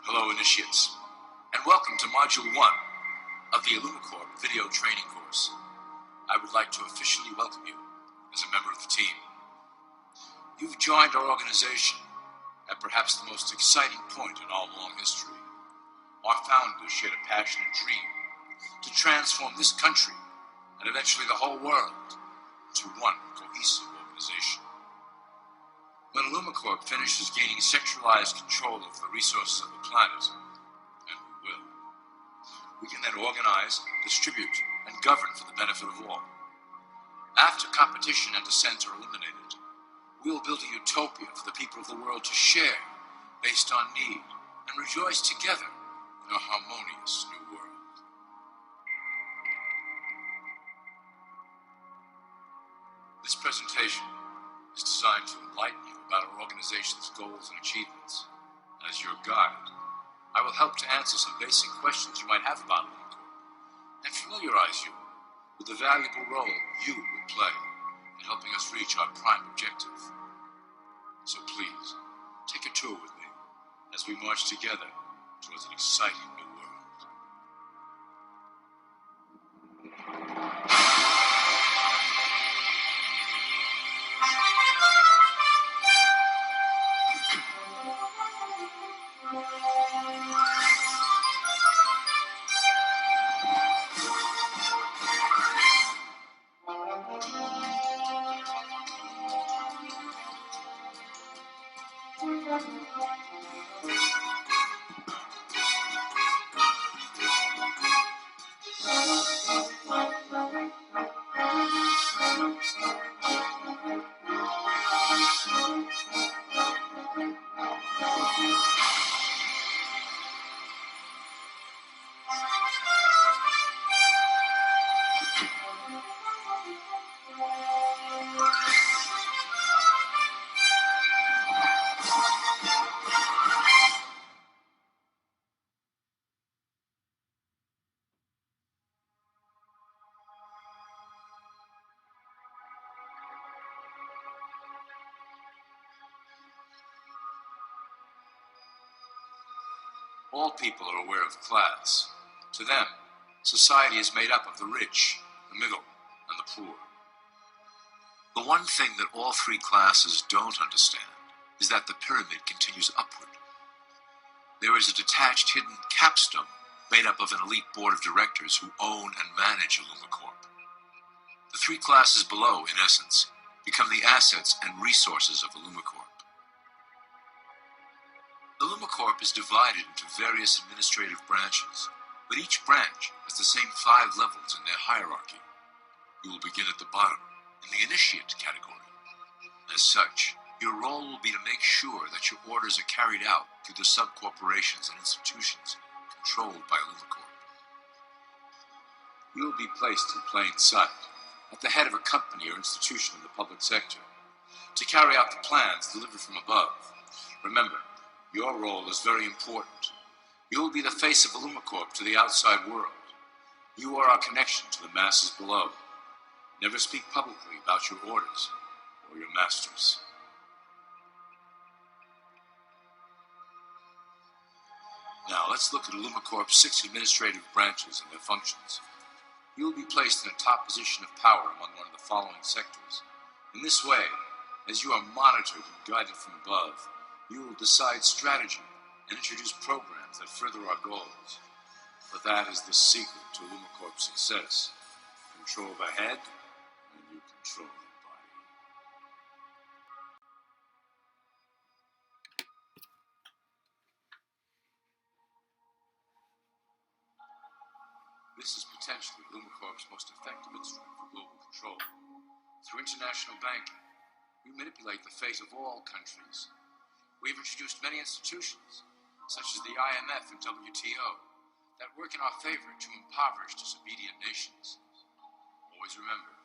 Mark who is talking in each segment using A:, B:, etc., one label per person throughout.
A: Hello, initiates, and welcome to Module 1 of the Illumicorp video training course. I would like to officially welcome you as a member of the team. You've joined our organization at perhaps the most exciting point in our long history. Our founders shared a passionate dream to transform this country and eventually the whole world into one cohesive organization. When Illumicorp finishes gaining centralized control of the resources of the planet, and we will, we can then organize, distribute, and govern for the benefit of all. After competition and dissent are eliminated, we will build a utopia for the people of the world to share based on need and rejoice together in a harmonious new world. This presentation is designed to enlighten you about our organization's goals and achievements. And as your guide, I will help to answer some basic questions you might have about Illumicorp and familiarize you with the valuable role you will play in helping us reach our prime objective. So please, take a tour with me as we march together towards an exciting new world. All people are aware of class. To them, society is made up of the rich, the middle, and the poor. The one thing that all three classes don't understand is that the pyramid continues upward. There is a detached hidden capstone made up of an elite board of directors who own and manage Illumicorp. The three classes below, in essence, become the assets and resources of Illumicorp. Illumicorp is divided into various administrative branches, but each branch has the same 5 levels in their hierarchy. You will begin at the bottom, in the initiate category. As such, your role will be to make sure that your orders are carried out through the sub-corporations and institutions controlled by Illumicorp. You will be placed in plain sight, at the head of a company or institution in the public sector, to carry out the plans delivered from above. Remember, your role is very important. You will be the face of Illumicorp to the outside world. You are our connection to the masses below. Never speak publicly about your orders or your masters. Now let's look at Illumicorp's 6 administrative branches and their functions. You will be placed in a top position of power among one of the following sectors. In this way, as you are monitored and guided from above, you will decide strategy and introduce programs that further our goals. For that is the secret to Illumicorp's success. Control the head, and you control the body. This is potentially Illumicorp's most effective instrument for global control. Through international banking, we manipulate the fate of all countries. We've introduced many institutions, such as the IMF and WTO, that work in our favor to impoverish disobedient nations. Always remember,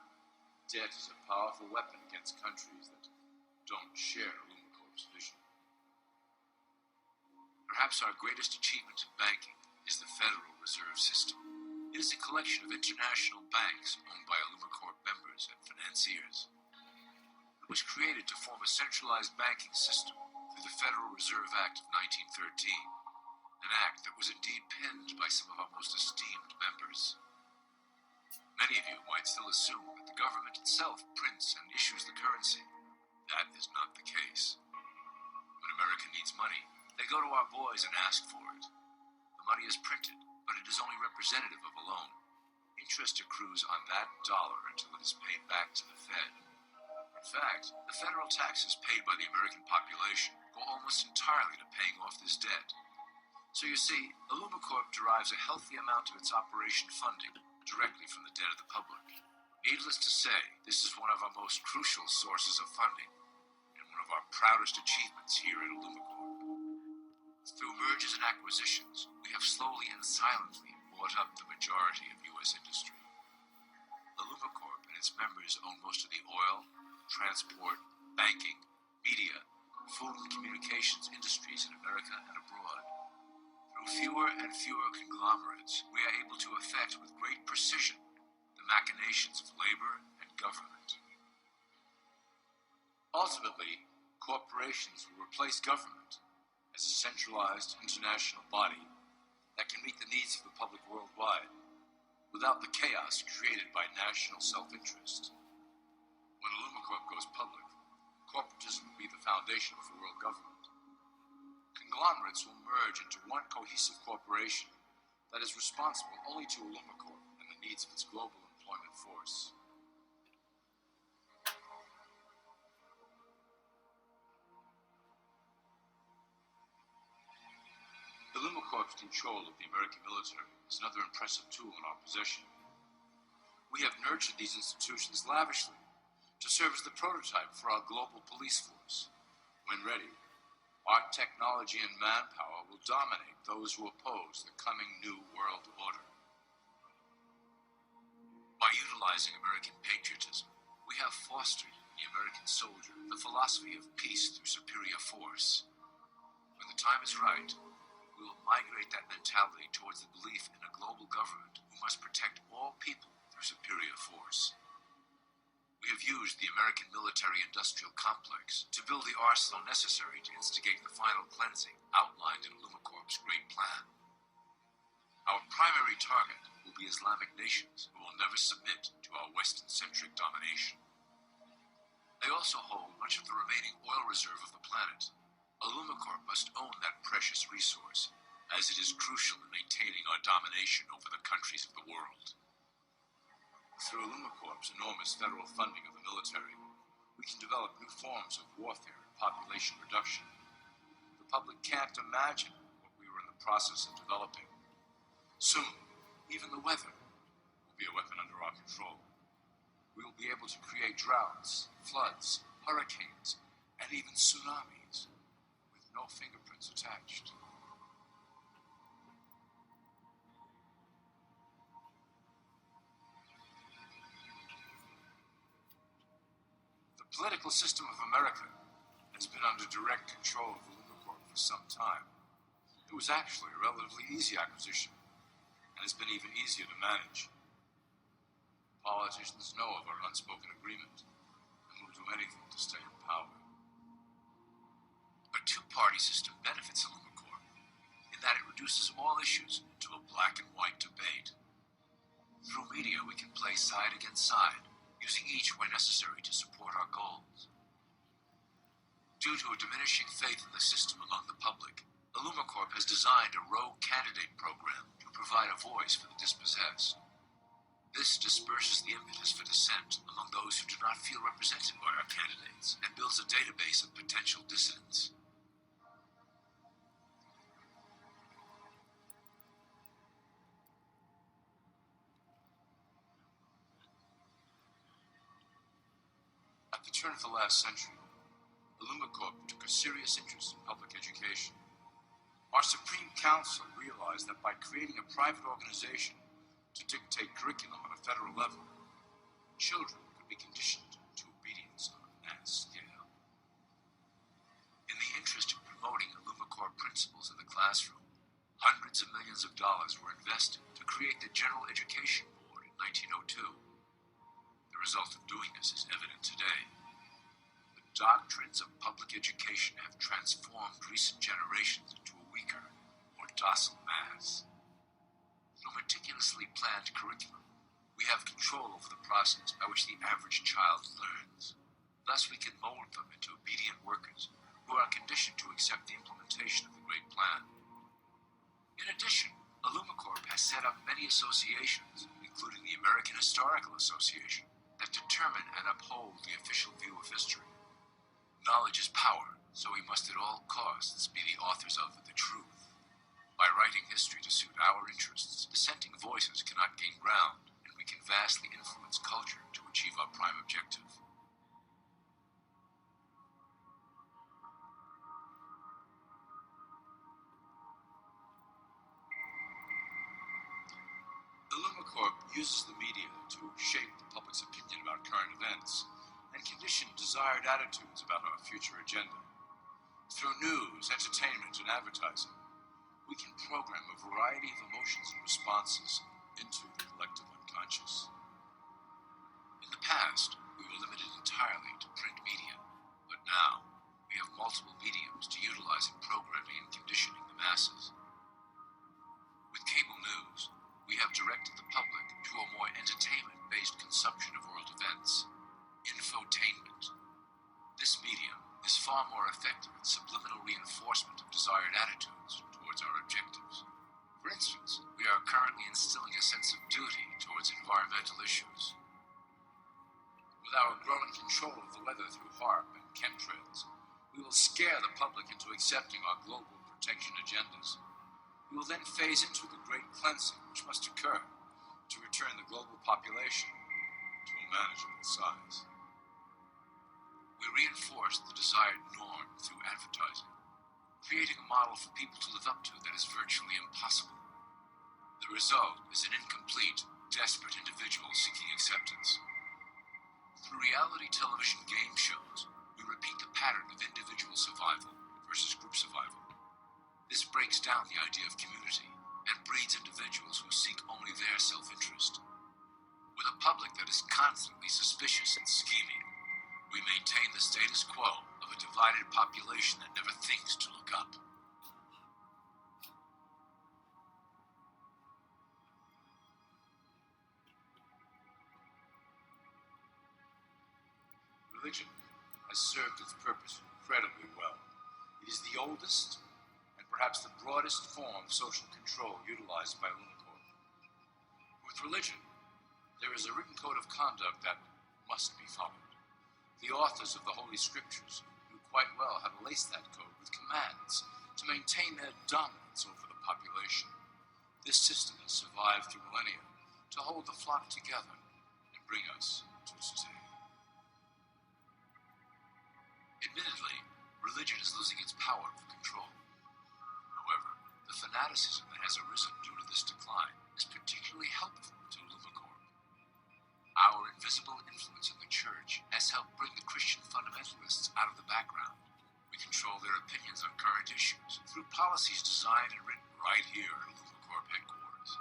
A: debt is a powerful weapon against countries that don't share Illumicorp's vision. Perhaps our greatest achievement in banking is the Federal Reserve System. It is a collection of international banks owned by Illumicorp members and financiers. It was created to form a centralized banking system through the Federal Reserve Act of 1913. an act that was indeed penned by some of our most esteemed members. Many of you might still assume that the government itself prints and issues the currency. That is not the case. When America needs money, they go to our boys and ask for it. The money is printed, but it is only representative of a loan. Interest accrues on that dollar until it is paid back to the Fed. In fact, the federal taxes paid by the American population go almost entirely to paying off this debt. So you see, Illumicorp derives a healthy amount of its operation funding directly from the debt of the public. Needless to say, this is one of our most crucial sources of funding, and one of our proudest achievements here at Illumicorp. Through mergers and acquisitions, we have slowly and silently bought up the majority of U.S. industry. Illumicorp and its members own most of the oil, transport, banking, media, food and communications industries in America and abroad. Through fewer and fewer conglomerates, we are able to effect with great precision the machinations of labor and government. Ultimately, corporations will replace government as a centralized international body that can meet the needs of the public worldwide without the chaos created by national self-interest. When Illumicorp goes public, corporatism will be the foundation of the world government. Conglomerates will merge into one cohesive corporation that is responsible only to Illumicorp and the needs of its global employment force. Illumicorp's control of the American military is another impressive tool in our possession. We have nurtured these institutions lavishly to serve as the prototype for our global police force. When ready, our technology and manpower will dominate those who oppose the coming new world order. By utilizing American patriotism, we have fostered in the American soldier the philosophy of peace through superior force. When the time is right, we will migrate that mentality towards the belief in a global government who must protect all people through superior force. We have used the American military-industrial complex to build the arsenal necessary to instigate the final cleansing outlined in Illumicorp's great plan. Our primary target will be Islamic nations who will never submit to our Western-centric domination. They also hold much of the remaining oil reserve of the planet. Illumicorp must own that precious resource, as it is crucial in maintaining our domination over the countries of the world. Through Illumicorp's enormous federal funding of the military, we can develop new forms of warfare and population reduction. The public can't imagine what we were in the process of developing. Soon, even the weather will be a weapon under our control. We will be able to create droughts, floods, hurricanes, and even tsunamis with no fingerprints attached. The political system of America has been under direct control of Illumicorp for some time. It was actually a relatively easy acquisition, and has been even easier to manage. Politicians know of our unspoken agreement, and will do anything to stay in power. A two-party system benefits Illumicorp, in that it reduces all issues to a black and white debate. Through media, we can play side against side, using each where necessary to support our goals. Due to a diminishing faith in the system among the public, Illumicorp has designed a rogue candidate program to provide a voice for the dispossessed. This disperses the impetus for dissent among those who do not feel represented by our candidates and builds a database of potential dissidents. At the turn of the last century, Illumicorp took a serious interest in public education. Our Supreme Council realized that by creating a private organization to dictate curriculum on a federal level, children could be conditioned to obedience on a mass scale. In the interest of promoting Illumicorp principles in the classroom, hundreds of millions of dollars were invested to create the General Education Board in 1902. The result of doing this is evident today. The doctrines of public education have transformed recent generations into a weaker, more a docile mass. Through meticulously planned curriculum, we have control over the process by which the average child learns. Thus, we can mold them into obedient workers who are conditioned to accept the implementation of the Great Plan. In addition, Illumicorp has set up many associations, including the American Historical Association, that determine and uphold the official view of history. Knowledge is power, so we must at all costs be the authors of the truth. By writing history to suit our interests, dissenting voices cannot gain ground, and we can vastly influence culture to achieve our prime objective. Illumicorp uses the media to shape the public's opinion about current events and condition desired attitudes about our future agenda. Through news, entertainment, and advertising, we can program a variety of emotions and responses into the collective unconscious. In the past, we were limited entirely to print media, but now we have multiple mediums to utilize in programming and conditioning the masses. With cable news, we have directed the public to a more entertainment-based consumption of world events. Infotainment. This medium is far more effective at subliminal reinforcement of desired attitudes towards our objectives. For instance, we are currently instilling a sense of duty towards environmental issues. With our growing control of the weather through HARP and chemtrails, we will scare the public into accepting our global protection agendas. We will then phase into the great cleansing which must occur to return the global population to a manageable size. We reinforce the desired norm through advertising, creating a model for people to live up to that is virtually impossible. The result is an incomplete, desperate individual seeking acceptance. Through reality television game shows, we repeat the pattern of individual survival versus group survival. This breaks down the idea of community and breeds individuals who seek only their self-interest. With a public that is constantly suspicious and scheming, we maintain the status quo of a divided population that never thinks to look up. Religion has served its purpose incredibly well. It is the oldest and perhaps the broadest form of social control utilized by Illumicorp. With religion, there is a written code of conduct that must be followed. The authors of the Holy Scriptures knew quite well how to lace that code with commands to maintain their dominance over the population. This system has survived through millennia to hold the flock together and bring us to today. Admittedly, religion is losing its power for control. However, the fanaticism that has arisen due to this decline is particularly helpful to Illumicorp. Our invisible influence in the church has helped bring the Christian fundamentalists out of the background. We control their opinions on current issues through policies designed and written right here at Illumicorp headquarters.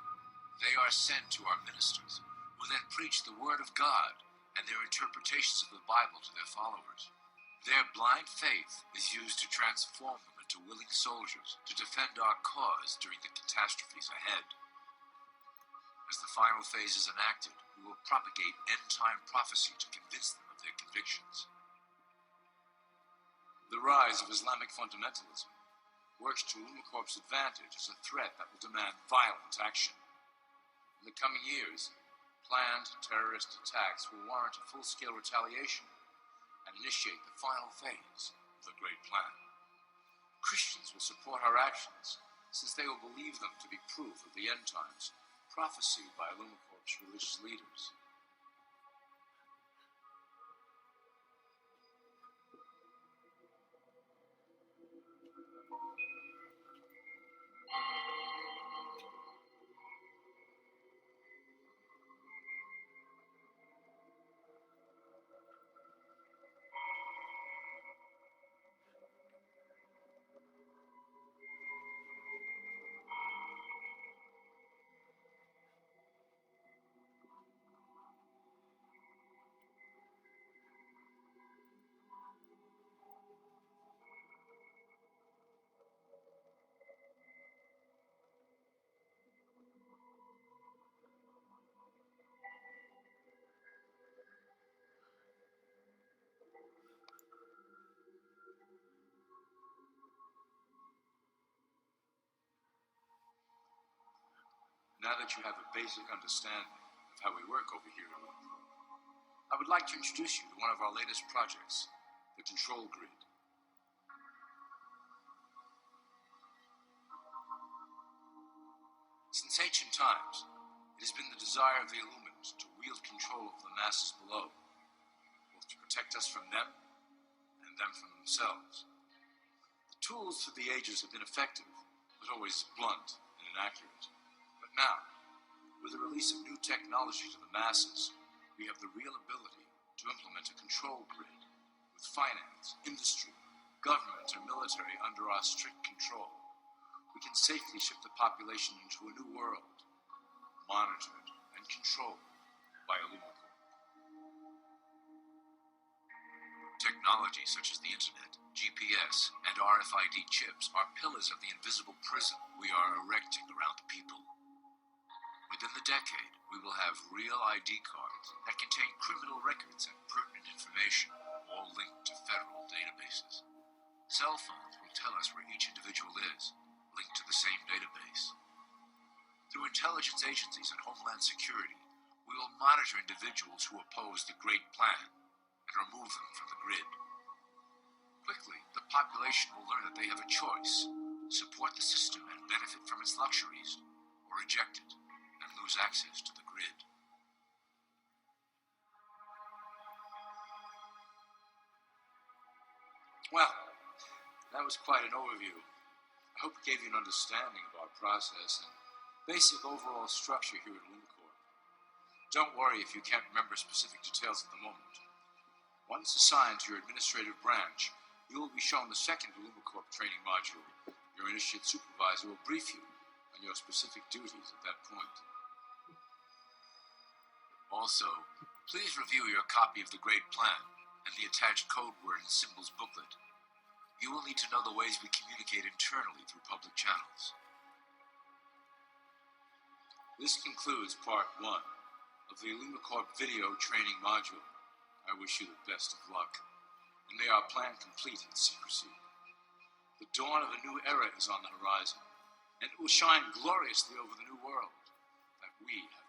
A: They are sent to our ministers, who then preach the Word of God and their interpretations of the Bible to their followers. Their blind faith is used to transform them into willing soldiers to defend our cause during the catastrophes ahead. As the final phase is enacted, we will propagate end-time prophecy to convince them of their convictions. The rise of Islamic fundamentalism works to Illumicorp's advantage as a threat that will demand violent action. In the coming years, planned terrorist attacks will warrant a full-scale retaliation and initiate the final phase of the Great Plan. Christians will support our actions, since they will believe them to be proof of the end times prophesied by Illumicorp's religious leaders. Now that you have a basic understanding of how we work over here at Illumicorp, I would like to introduce you to one of our latest projects, the Control Grid. Since ancient times, it has been the desire of the Illuminati to wield control of the masses below, both to protect us from them and them from themselves. The tools through the ages have been effective, but always blunt and inaccurate. But now, with the release of new technology to the masses, we have the real ability to implement a control grid with finance, industry, government, or military under our strict control. We can safely shift the population into a new world, monitored and controlled by Illumicorp. Technology such as the internet, GPS, and RFID chips are pillars of the invisible prison we are erecting around the people. Within the decade, we will have real ID cards that contain criminal records and pertinent information, all linked to federal databases. Cell phones will tell us where each individual is, linked to the same database. Through intelligence agencies and Homeland Security, we will monitor individuals who oppose the Great Plan and remove them from the grid. Quickly, the population will learn that they have a choice: support the system and benefit from its luxuries, or reject it and lose access to the grid. Well, that was quite an overview. I hope it gave you an understanding of our process and basic overall structure here at Illumicorp. Don't worry if you can't remember specific details at the moment. Once assigned to your administrative branch, you will be shown the second Illumicorp training module. Your initiate supervisor will brief you on your specific duties at that point. Also, please review your copy of the Great Plan and the attached code word and symbols booklet. You will need to know the ways we communicate internally through public channels. This concludes part 1 of the Illumicorp video training module. I wish you the best of luck, and may our plan complete in secrecy. The dawn of a new era is on the horizon, and it will shine gloriously over the new world that we have